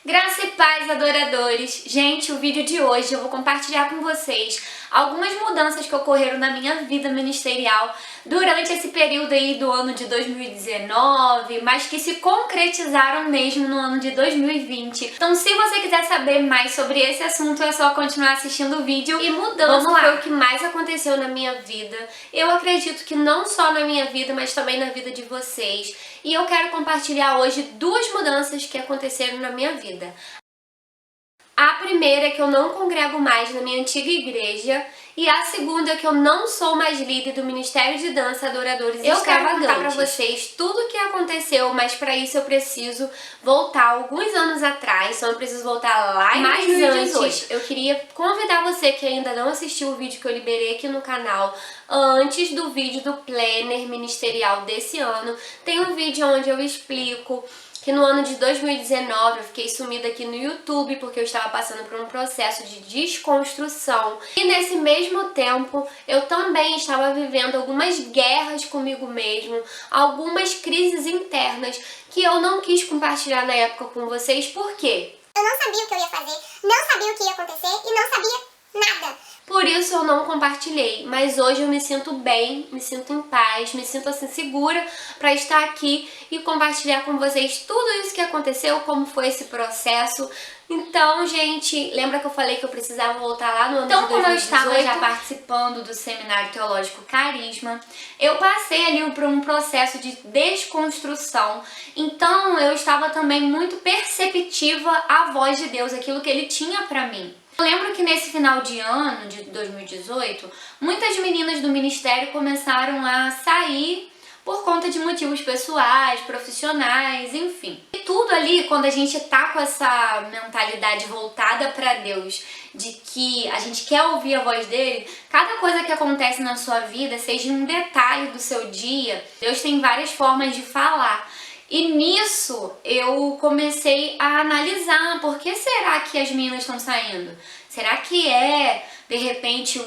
Graça e paz, adoradores! Gente, o vídeo de hoje eu vou compartilhar com vocês algumas mudanças que ocorreram na minha vida ministerial durante esse período aí do ano de 2019, mas que se concretizaram mesmo no ano de 2020. Então, se você quiser saber mais sobre esse assunto, é só continuar assistindo o vídeo. E mudança foi o que mais aconteceu na minha vida. Eu acredito que não só na minha vida, mas também na vida de vocês. E eu quero compartilhar hoje duas mudanças que aconteceram na minha vida. A primeira é que eu não congrego mais na minha antiga igreja e a segunda é que eu não sou mais líder do Ministério de Dança Adoradores Extravagantes. Eu quero contar pra vocês tudo o que aconteceu, mas pra isso eu preciso voltar alguns anos atrás, então eu preciso voltar lá em 2018. Antes, eu queria convidar você que ainda não assistiu o vídeo que eu liberei aqui no canal, antes do vídeo do planner ministerial desse ano, tem um vídeo onde eu explico que no ano de 2019 eu fiquei sumida aqui no YouTube porque eu estava passando por um processo de desconstrução. E nesse mesmo tempo eu também estava vivendo algumas guerras comigo mesmo, algumas crises internas que eu não quis compartilhar na época com vocês. Por quê? Eu não sabia o que eu ia fazer, não sabia o que ia acontecer e não sabia nada. Por isso eu não compartilhei, mas hoje eu me sinto bem, me sinto em paz, me sinto assim segura para estar aqui e compartilhar com vocês tudo isso que aconteceu, como foi esse processo. Então, gente, lembra que eu falei que eu precisava voltar lá no ano de 2018? Então, como eu estava já participando do Seminário Teológico Carisma, eu passei ali por um processo de desconstrução. Então, eu estava também muito perceptiva à voz de Deus, aquilo que Ele tinha para mim. Eu lembro que nesse final de ano, de 2018, muitas meninas do ministério começaram a sair por conta de motivos pessoais, profissionais, enfim. E tudo ali, quando a gente tá com essa mentalidade voltada para Deus, de que a gente quer ouvir a voz dele, cada coisa que acontece na sua vida, seja um detalhe do seu dia, Deus tem várias formas de falar. E nisso eu comecei a analisar, por que será que as meninas estão saindo? Será que é, de repente,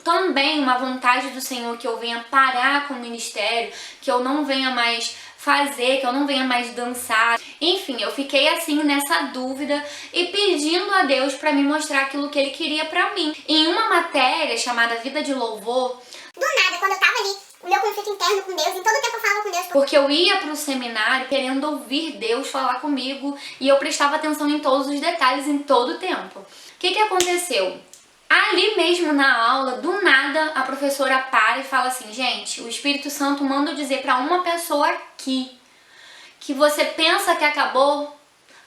também uma vontade do Senhor que eu venha parar com o ministério, que eu não venha mais fazer, que eu não venha mais dançar? Enfim, eu fiquei assim nessa dúvida e pedindo a Deus para me mostrar aquilo que Ele queria para mim. Em uma matéria chamada Vida de Louvor, do nada, quando eu tava ali, o meu conflito interno com Deus, em todo tempo eu falava com Deus. Porque eu ia pro seminário querendo ouvir Deus falar comigo e eu prestava atenção em todos os detalhes, em todo o tempo. O que aconteceu? Ali mesmo na aula, do nada, a professora para e fala assim: gente, o Espírito Santo manda eu dizer pra uma pessoa aqui que você pensa que acabou,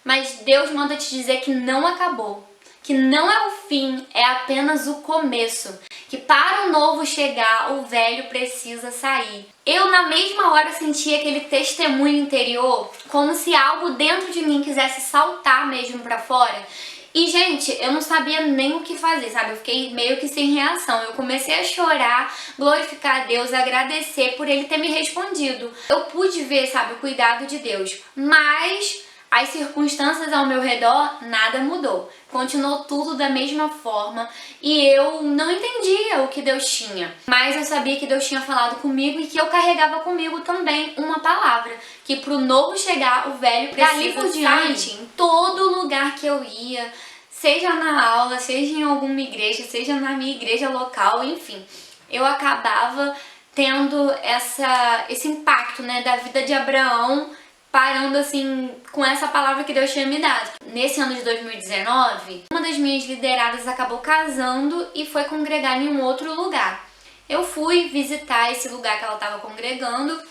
mas Deus manda te dizer que não acabou. Que não é o fim, é apenas o começo. Que para o novo chegar, o velho precisa sair. Eu na mesma hora senti aquele testemunho interior, como se algo dentro de mim quisesse saltar mesmo pra fora. E, gente, eu não sabia nem o que fazer, sabe? Eu fiquei meio que sem reação. Eu comecei a chorar, glorificar a Deus, agradecer por Ele ter me respondido. Eu pude ver, sabe, o cuidado de Deus. Mas as circunstâncias ao meu redor, nada mudou. Continuou tudo da mesma forma e eu não entendia o que Deus tinha. Mas eu sabia que Deus tinha falado comigo e que eu carregava comigo também uma palavra. Que pro novo chegar, o velho precisa sair. Dali por diante, em todo lugar que eu ia, seja na aula, seja em alguma igreja, seja na minha igreja local, enfim, eu acabava tendo esse impacto, né, da vida de Abraão, parando assim com essa palavra que Deus tinha me dado. Nesse ano de 2019, uma das minhas lideradas acabou casando e foi congregar em um outro lugar. Eu fui visitar esse lugar que ela estava congregando.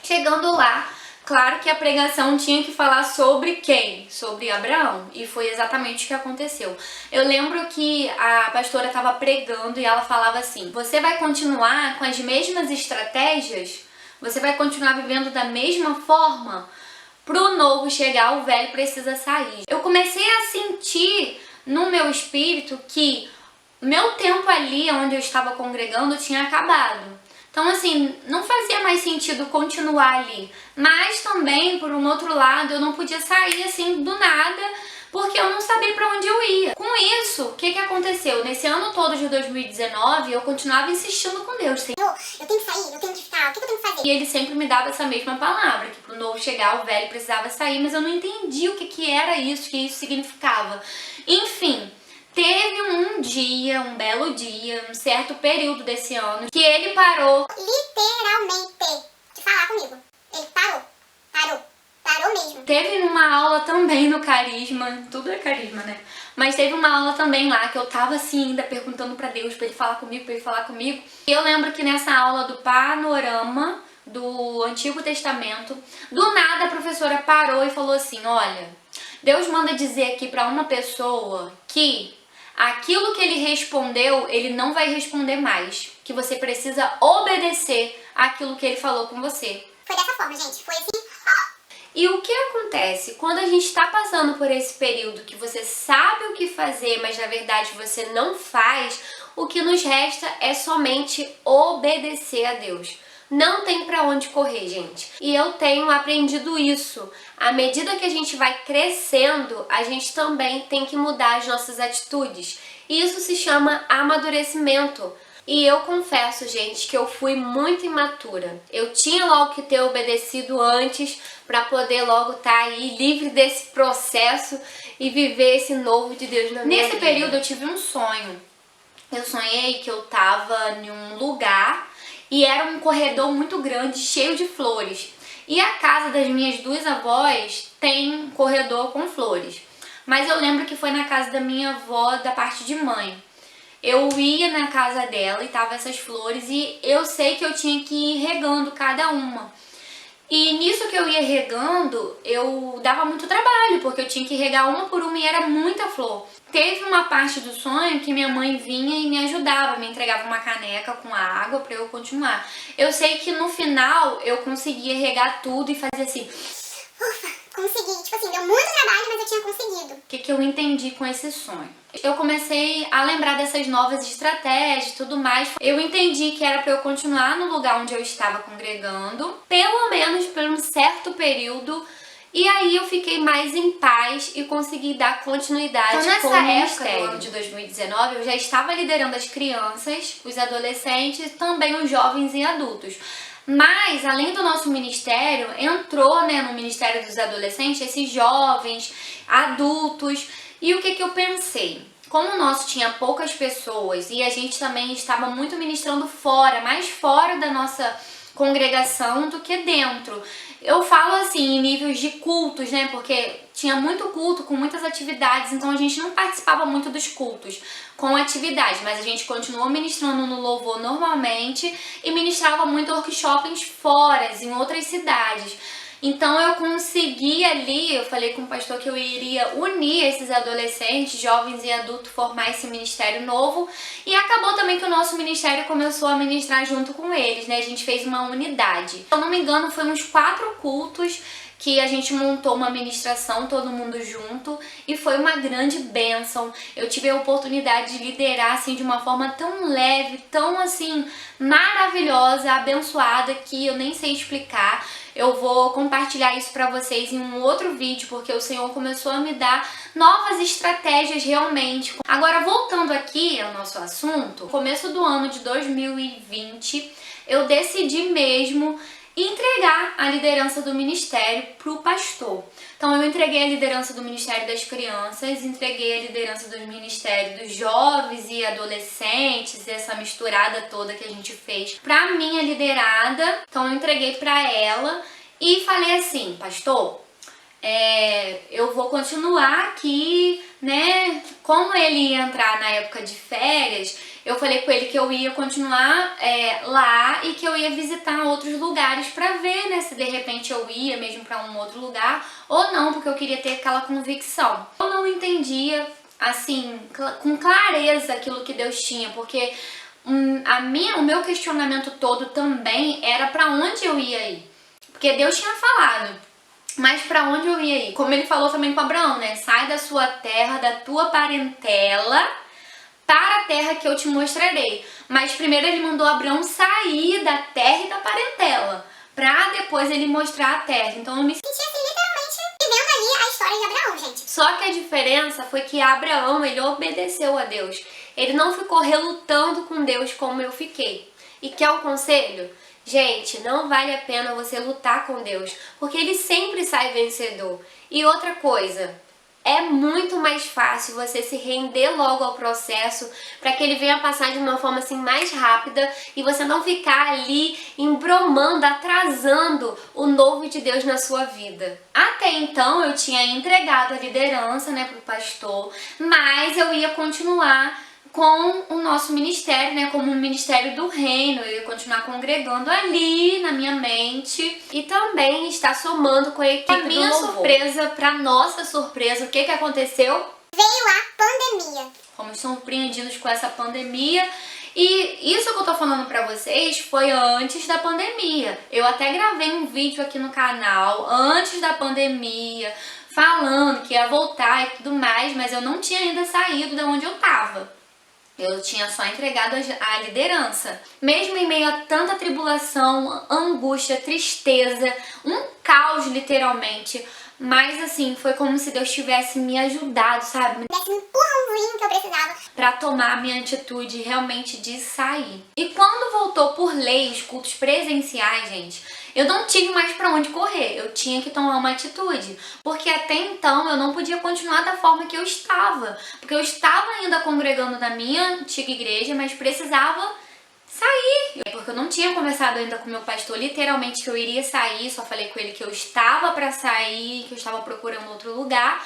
Chegando lá, claro que a pregação tinha que falar sobre quem? Sobre Abraão. E foi exatamente o que aconteceu. Eu lembro que a pastora estava pregando e ela falava assim: você vai continuar com as mesmas estratégias? Você vai continuar vivendo da mesma forma? Pro novo chegar, o velho precisa sair. Eu comecei a sentir no meu espírito que meu tempo ali onde eu estava congregando tinha acabado. Então, assim, não fazia mais sentido continuar ali. Mas também, por um outro lado, eu não podia sair assim do nada porque eu não sabia pra onde eu ia. Com isso, o que aconteceu? Nesse ano todo de 2019, eu continuava insistindo com Deus. Senhor, eu tenho que sair, eu tenho que ficar, o que eu tenho que fazer? E ele sempre me dava essa mesma palavra, que pro novo chegar, o velho precisava sair, mas eu não entendi o que era isso, o que isso significava. Enfim, teve um dia, um belo dia, um certo período desse ano, que ele parou Literalmente, de falar comigo. Ele parou mesmo. Teve uma aula também no Carisma, tudo é Carisma, né? Mas teve uma aula também lá que eu tava assim ainda perguntando pra Deus, pra ele falar comigo, pra ele falar comigo. E eu lembro que nessa aula do panorama do Antigo Testamento, do nada a professora parou e falou assim: olha, Deus manda dizer aqui pra uma pessoa que aquilo que ele respondeu, ele não vai responder mais, que você precisa obedecer aquilo que ele falou com você. Foi dessa forma, gente, foi assim. E o que acontece? Quando a gente está passando por esse período que você sabe o que fazer, mas na verdade você não faz, o que nos resta é somente obedecer a Deus. Não tem pra onde correr, gente. E eu tenho aprendido isso. À medida que a gente vai crescendo, a gente também tem que mudar as nossas atitudes. Isso se chama amadurecimento. E eu confesso, gente, que eu fui muito imatura. Eu tinha logo que ter obedecido antes para poder logo estar aí livre desse processo e viver esse novo de Deus na minha vida. Nesse período eu tive um sonho. Eu sonhei que eu tava em um lugar e era um corredor muito grande, cheio de flores. E a casa das minhas duas avós tem um corredor com flores. Mas eu lembro que foi na casa da minha avó, da parte de mãe. Eu ia na casa dela e tava essas flores e eu sei que eu tinha que ir regando cada uma. E nisso que eu ia regando, eu dava muito trabalho, porque eu tinha que regar uma por uma e era muita flor. Teve uma parte do sonho que minha mãe vinha e me ajudava, me entregava uma caneca com água pra eu continuar. Eu sei que no final eu conseguia regar tudo e fazer assim: ufa, consegui. Tipo assim, deu muito trabalho, mas eu tinha conseguido. O que eu entendi com esse sonho? Eu comecei a lembrar dessas novas estratégias e tudo mais. Eu entendi que era para eu continuar no lugar onde eu estava congregando, pelo menos por um certo período, e aí eu fiquei mais em paz e consegui dar continuidade com o ministério. No ano de 2019, eu já estava liderando as crianças, os adolescentes, também os jovens e adultos. Mas, além do nosso ministério, entrou, no Ministério dos Adolescentes, esses jovens, adultos. E o que eu pensei? Como o nosso tinha poucas pessoas e a gente também estava muito ministrando fora, mais fora da nossa congregação do que dentro. Eu falo assim, em níveis de cultos, porque tinha muito culto com muitas atividades, então a gente não participava muito dos cultos com atividades, mas a gente continuou ministrando no louvor normalmente e ministrava muito workshops fora, em outras cidades. Então eu consegui ali, eu falei com o pastor que eu iria unir esses adolescentes, jovens e adultos, formar esse ministério novo. E acabou também que o nosso ministério começou a ministrar junto com eles, A gente fez uma unidade. Se eu não me engano, foi uns 4 cultos que a gente montou uma ministração, todo mundo junto, e foi uma grande bênção. Eu tive a oportunidade de liderar, de uma forma tão leve, tão, maravilhosa, abençoada, que eu nem sei explicar. Eu vou compartilhar isso pra vocês em um outro vídeo, porque o Senhor começou a me dar novas estratégias realmente. Agora, voltando aqui ao nosso assunto, no começo do ano de 2020, eu decidi mesmo entregar a liderança do ministério pro pastor. Então eu entreguei a liderança do Ministério das Crianças, entreguei a liderança do Ministério dos Jovens e Adolescentes, essa misturada toda que a gente fez pra minha liderada. Então eu entreguei pra ela e falei assim: pastor, eu vou continuar aqui, Como ele ia entrar na época de férias, eu falei com ele que eu ia continuar lá e que eu ia visitar outros lugares pra ver, se de repente eu ia mesmo pra um outro lugar ou não, porque eu queria ter aquela convicção. Eu não entendia, com clareza aquilo que Deus tinha, porque o meu questionamento todo também era pra onde eu ia ir. Porque Deus tinha falado, mas pra onde eu ia ir? Como ele falou também com Abraão, sai da sua terra, da tua parentela, para a terra que eu te mostrarei. Mas primeiro ele mandou Abraão sair da terra e da parentela, pra depois ele mostrar a terra. Então eu me senti literalmente vivendo ali a história de Abraão, gente. Só que a diferença foi que Abraão, ele obedeceu a Deus. Ele não ficou relutando com Deus como eu fiquei. E quer um conselho? Gente, não vale a pena você lutar com Deus, porque ele sempre sai vencedor. E outra coisa, é muito mais fácil você se render logo ao processo para que ele venha passar de uma forma assim mais rápida e você não ficar ali embromando, atrasando o novo de Deus na sua vida. Até então eu tinha entregado a liderança, né, pro pastor, mas eu ia continuar com o nosso ministério, né, como um ministério do reino. Eu ia continuar congregando ali na minha mente e também estar somando com a equipe do louvor. Minha surpresa, para nossa surpresa, o que aconteceu? Veio a pandemia. Fomos surpreendidos com essa pandemia. E isso que eu tô falando pra vocês foi antes da pandemia. Eu até gravei um vídeo aqui no canal antes da pandemia, falando que ia voltar e tudo mais, mas eu não tinha ainda saído de onde eu tava. Eu tinha só entregado a liderança. Mesmo em meio a tanta tribulação, angústia, tristeza, um caos literalmente. Mas assim, foi como se Deus tivesse me ajudado, sabe? Desse um empurrãozinho que eu precisava pra tomar a minha atitude realmente de sair. E quando voltou por lei os cultos presenciais, gente, eu não tive mais pra onde correr. Eu tinha que tomar uma atitude. Porque até então eu não podia continuar da forma que eu estava. Porque eu estava ainda congregando na minha antiga igreja, mas precisava sair. Porque eu não tinha conversado ainda com meu pastor, literalmente, que eu iria sair. Só falei com ele que eu estava pra sair, que eu estava procurando outro lugar.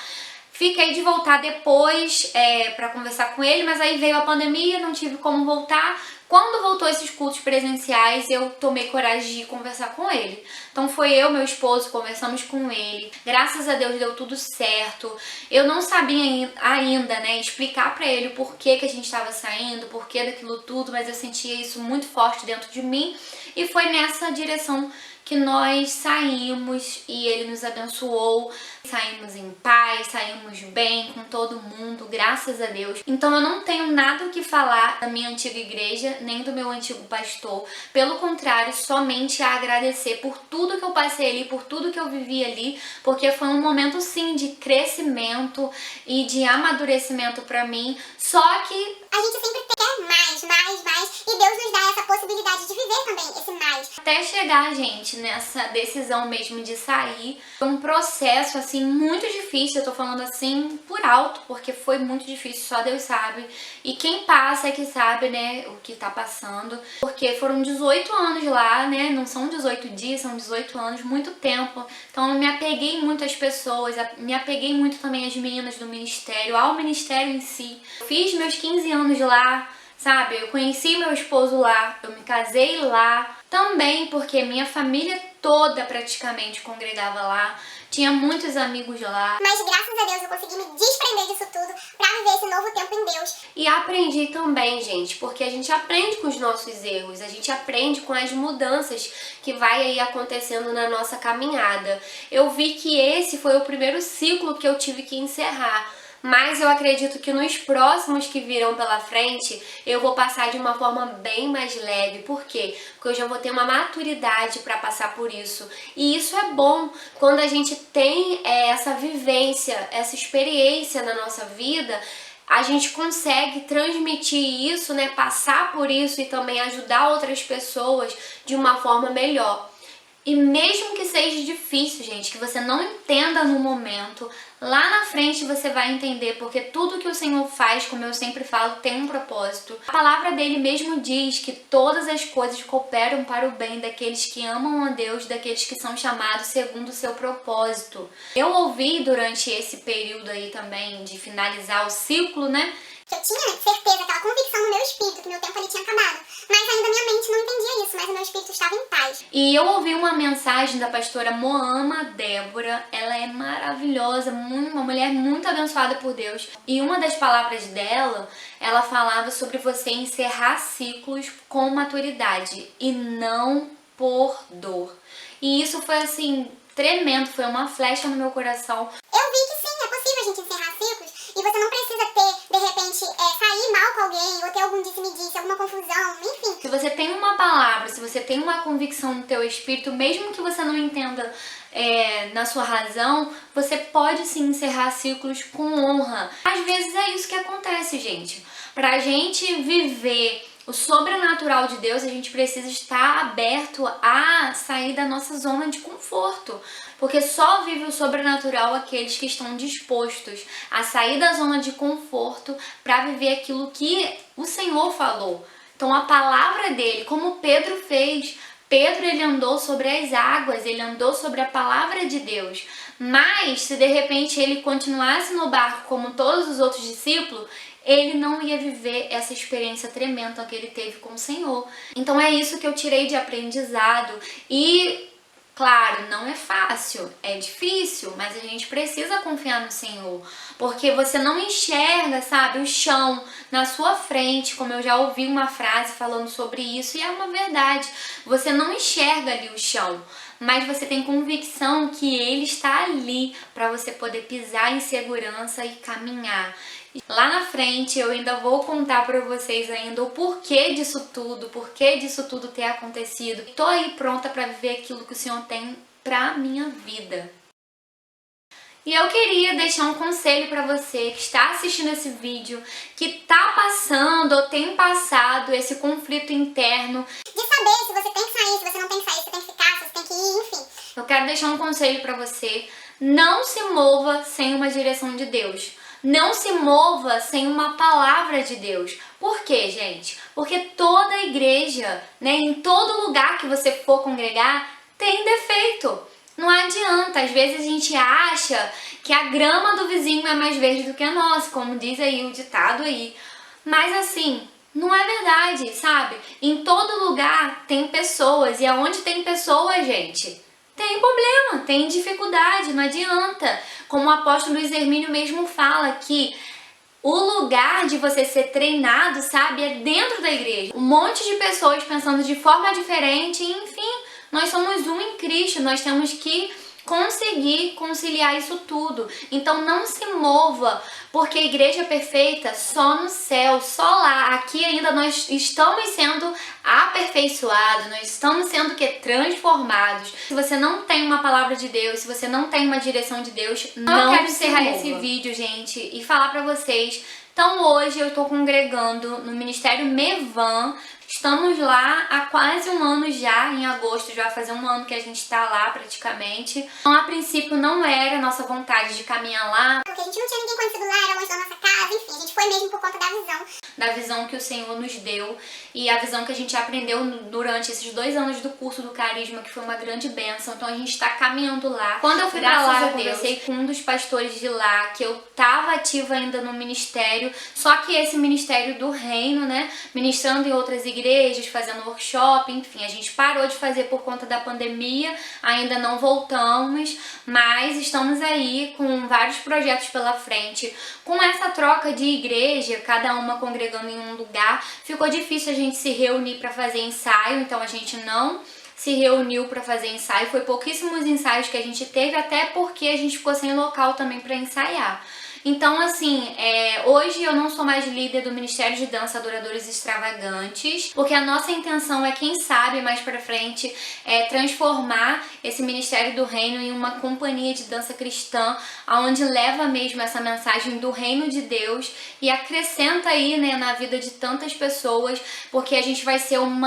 Fiquei de voltar depois pra conversar com ele, mas aí veio a pandemia, não tive como voltar. Quando voltou esses cultos presenciais, eu tomei coragem de conversar com ele. Então foi eu, meu esposo, conversamos com ele. Graças a Deus deu tudo certo. Eu não sabia ainda, né, explicar pra ele o porquê que a gente estava saindo, o porquê daquilo tudo, mas eu sentia isso muito forte dentro de mim. E foi nessa direção que nós saímos e ele nos abençoou. Saímos em paz, saímos bem com todo mundo, graças a Deus. Então eu não tenho nada o que falar da minha antiga igreja, nem do meu antigo pastor. Pelo contrário, somente a agradecer por tudo que eu passei ali, por tudo que eu vivi ali, porque foi um momento sim de crescimento e de amadurecimento pra mim. Só que a gente sempre quer mais, e Deus nos dá essa possibilidade de viver também esse mais. Até chegar, gente, nessa decisão mesmo de sair, foi um processo, assim, muito difícil. Eu tô falando assim por alto, porque foi muito difícil, só Deus sabe. E quem passa é que sabe, né, o que tá passando. Porque foram 18 anos lá, né, não são 18 dias, são 18 anos, muito tempo. Então eu me apeguei muito às pessoas, me apeguei muito também às meninas do ministério, ao ministério em si. Fiz meus 15 anos lá, sabe? Eu conheci meu esposo lá, eu me casei lá. Também porque minha família toda praticamente congregava lá. Tinha muitos amigos lá. Mas graças a Deus eu consegui me desprender disso tudo pra viver esse novo tempo em Deus. E aprendi também, gente, porque a gente aprende com os nossos erros, a gente aprende com as mudanças que vai aí acontecendo na nossa caminhada. Eu vi que esse foi o primeiro ciclo que eu tive que encerrar. Mas eu acredito que nos próximos que virão pela frente, eu vou passar de uma forma bem mais leve. Por quê? Porque eu já vou ter uma maturidade para passar por isso. E isso é bom quando a gente tem essa vivência, essa experiência na nossa vida. A gente consegue transmitir isso, né? Passar por isso e também ajudar outras pessoas de uma forma melhor. E mesmo que seja difícil, gente, que você não entenda no momento, lá na frente você vai entender, porque tudo que o Senhor faz, como eu sempre falo, tem um propósito. A palavra dele mesmo diz que todas as coisas cooperam para o bem daqueles que amam a Deus, daqueles que são chamados segundo o seu propósito. Eu ouvi durante esse período aí também de finalizar o ciclo, né? Eu tinha certeza, aquela convicção no meu espírito, que meu tempo ali tinha acabado. Mas ainda minha mente não entendia isso, mas o meu espírito estava em paz. E eu ouvi uma mensagem da pastora Moama Débora. Ela é maravilhosa, uma mulher muito abençoada por Deus. E uma das palavras dela, ela falava sobre você encerrar ciclos com maturidade e não por dor. E isso foi assim, tremendo, foi uma flecha no meu coração. Eu vi que sim, é possível a gente encerrar ciclos e você não precisa ter, de repente, sair mal com alguém ou ter algum disse-me-disse, alguma confusão, enfim. Se você tem uma palavra, se você tem uma convicção no teu espírito, mesmo que você não entenda na sua razão, você pode sim encerrar ciclos com honra. Às vezes é isso que acontece, gente. Pra gente viver o sobrenatural de Deus, a gente precisa estar aberto a sair da nossa zona de conforto. Porque só vive o sobrenatural aqueles que estão dispostos a sair da zona de conforto para viver aquilo que o Senhor falou. Então a palavra dele, como Pedro fez, Pedro ele andou sobre as águas, ele andou sobre a palavra de Deus. Mas se de repente ele continuasse no barco como todos os outros discípulos, ele não ia viver essa experiência tremenda que ele teve com o Senhor. Então é isso que eu tirei de aprendizado. E claro, não é fácil, é difícil, mas a gente precisa confiar no Senhor, porque você não enxerga, sabe, o chão na sua frente, como eu já ouvi uma frase falando sobre isso, e é uma verdade, você não enxerga ali o chão, mas você tem convicção que ele está ali para você poder pisar em segurança e caminhar. Lá na frente eu ainda vou contar para vocês ainda o porquê disso tudo ter acontecido. Tô aí pronta para viver aquilo que o Senhor tem pra minha vida. E eu queria deixar um conselho para você que está assistindo esse vídeo, que tá passando ou tem passado esse conflito interno. De saber se você tem que sair, se você não tem que sair, se você tem que ficar, se você tem que ir, enfim. Eu quero deixar um conselho para você. Não se mova sem uma direção de Deus. Não se mova sem uma palavra de Deus. Por quê, gente? Porque toda igreja, em todo lugar que você for congregar, tem defeito. Não adianta, às vezes a gente acha que a grama do vizinho é mais verde do que a nossa, como diz aí o ditado aí. Mas assim, não é verdade, sabe? Em todo lugar tem pessoas, e aonde tem pessoas, gente, tem problema, tem dificuldade, não adianta. Como o apóstolo Luiz Hermínio mesmo fala, que o lugar de você ser treinado, sabe, é dentro da igreja. Um monte de pessoas pensando de forma diferente, enfim, nós somos um em Cristo, nós temos que conseguir conciliar isso tudo. Então não se mova, porque a igreja perfeita só no céu, só lá. Aqui ainda nós estamos sendo aperfeiçoados, nós estamos sendo transformados. Se você não tem uma palavra de Deus, se você não tem uma direção de Deus, não quero encerrar esse vídeo, gente, e falar pra vocês. Então hoje eu tô congregando no Ministério Mevan. Estamos lá há quase um ano já, em agosto já vai fazer um ano que a gente está lá praticamente. Então a princípio não era a nossa vontade de caminhar lá, Porque a gente não tinha ninguém com celular, era longe da nossa casa, enfim, a gente foi mesmo por conta da visão. da visão que o Senhor nos deu e a visão que a gente aprendeu durante esses 2 anos do curso do Carisma, que foi uma grande bênção. Então a gente está caminhando lá. Quando eu fui pra lá, eu conversei com um dos pastores de lá, que eu tava ativa ainda no ministério, só que esse ministério do reino, ministrando em outras igrejas, fazendo workshop, enfim, a gente parou de fazer por conta da pandemia, ainda não voltamos, mas estamos aí com vários projetos pela frente. Com essa troca de igreja, cada uma congregando em um lugar, ficou difícil a gente se reunir para fazer ensaio, então a gente não se reuniu para fazer ensaio, foi pouquíssimos ensaios que a gente teve, até porque a gente ficou sem local também para ensaiar. Então, assim, hoje eu não sou mais líder do Ministério de Dança Adoradores Extravagantes, porque a nossa intenção é, quem sabe, mais pra frente, transformar esse Ministério do Reino em uma companhia de dança cristã, onde leva mesmo essa mensagem do Reino de Deus e acrescenta aí, na vida de tantas pessoas, porque a gente vai ser um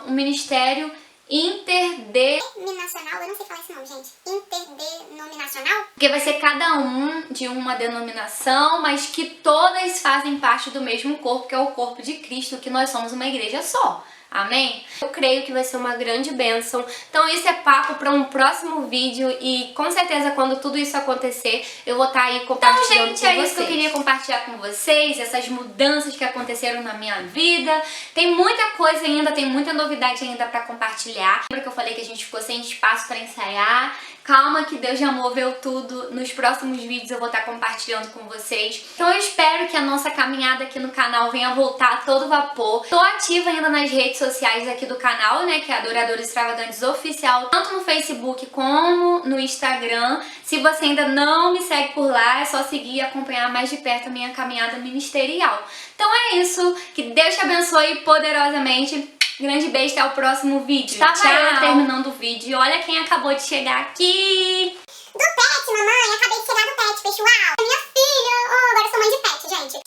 ministério Interdenominacional, eu não sei falar esse nome, gente. Interdenominacional? Porque vai ser cada um de uma denominação, mas que todas fazem parte do mesmo corpo, que é o corpo de Cristo, que nós somos uma igreja só. Amém? Eu creio que vai ser uma grande bênção. Então isso é papo para um próximo vídeo e com certeza quando tudo isso acontecer eu vou estar aí compartilhando com vocês. É isso que eu queria compartilhar com vocês, essas mudanças que aconteceram na minha vida. Tem muita coisa ainda, tem muita novidade ainda para compartilhar. Lembra que eu falei que a gente ficou sem espaço para ensaiar? Calma que Deus já moveu tudo. Nos próximos vídeos eu vou estar compartilhando com vocês. Então eu espero que a nossa caminhada aqui no canal venha voltar a todo vapor. Tô ativa ainda nas redes sociais aqui do canal, que é Adoradores Extravagantes Oficial, tanto no Facebook como no Instagram. Se você ainda não me segue por lá, é só seguir e acompanhar mais de perto a minha caminhada ministerial. Então é isso. Que Deus te abençoe poderosamente. Grande beijo, até o próximo vídeo. Tava eu terminando o vídeo e olha quem acabou de chegar aqui. Do pet, mamãe. Acabei de chegar do pet, pessoal. Minha filha. Oh, agora eu sou mãe de pet, gente.